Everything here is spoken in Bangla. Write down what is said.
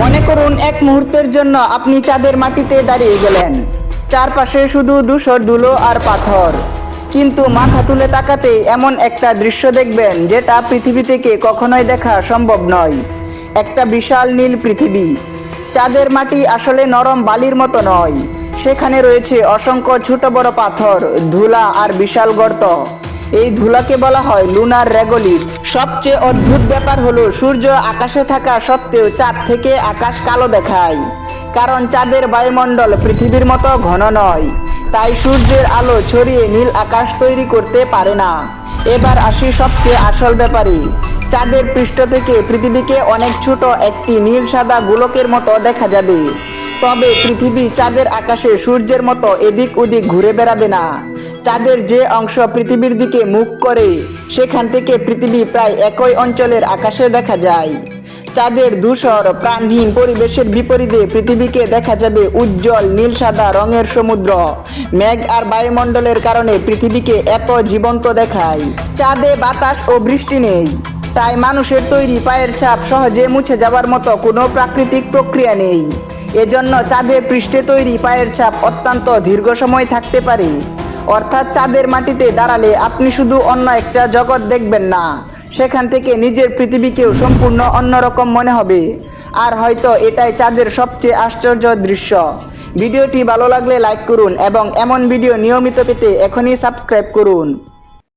মনে করুন এক মুহূর্তের জন্য আপনি চাঁদের মাটিতে দাঁড়িয়ে গেলেন। চারপাশে শুধু ধূসর ধুলো আর পাথর, কিন্তু মাথা তুলে তাকাতেই এমন একটা দৃশ্য দেখবেন যেটা পৃথিবী থেকে কখনোই দেখা সম্ভব নয়। একটা বিশাল নীল পৃথিবী। চাঁদের মাটি আসলে নরম বালির মতো নয়, সেখানে রয়েছে অসংখ্য ছোট বড় পাথর, ধুলা আর বিশাল গর্ত। এই ধুলাকে বলা হয় লুনার রেগোলিথ। সবচেয়ে অদ্ভুত ব্যাপার হলো সূর্য আকাশে থাকা সত্ত্বেও চাঁদ থেকে আকাশ কালো দেখায়, কারণ চাঁদের বায়ুমণ্ডল পৃথিবীর মতো ঘন নয়, তাই সূর্যের আলো ছড়িয়ে নীল আকাশ তৈরি করতে পারে না। এবার আসি সবচেয়ে আসল ব্যাপারে। চাঁদের পৃষ্ঠ থেকে পৃথিবীকে অনেক ছোট একটি নীল সাদা গোলকের মতো দেখা যাবে, তবে পৃথিবী চাঁদের আকাশে সূর্যের মতো এদিক ওদিক ঘুরে বেড়াবে না। চাঁদের যে অংশ পৃথিবীর দিকে মুখ করে, সেখান থেকে পৃথিবী প্রায় একই অঞ্চলের আকাশে দেখা যায়। চাঁদের ধূসর প্রাণহীন পরিবেশের বিপরীতে পৃথিবীকে দেখা যাবে উজ্জ্বল নীল সাদা রঙের সমুদ্র। মেঘ আর বায়ুমণ্ডলের কারণে পৃথিবীকে এত জীবন্ত দেখায়। চাঁদে বাতাস ও বৃষ্টি নেই, তাই মানুষের তৈরি পায়ের ছাপ সহজে মুছে যাবার মতো কোনো প্রাকৃতিক প্রক্রিয়া নেই। এজন্য চাঁদের পৃষ্ঠে তৈরি পায়ের ছাপ অত্যন্ত দীর্ঘ সময় থাকতে পারে। অর্থাৎ চাঁদের মাটিতে দাঁড়ালে আপনি শুধু অন্য একটা জগৎ দেখবেন না, সেখান থেকে নিজের পৃথিবীকেও সম্পূর্ণ অন্যরকম মনে হবে। আর হয়তো এটাই চাঁদের সবচেয়ে আশ্চর্য দৃশ্য। ভিডিওটি ভালো লাগলে লাইক করুন এবং এমন ভিডিও নিয়মিত পেতে এখনই সাবস্ক্রাইব করুন।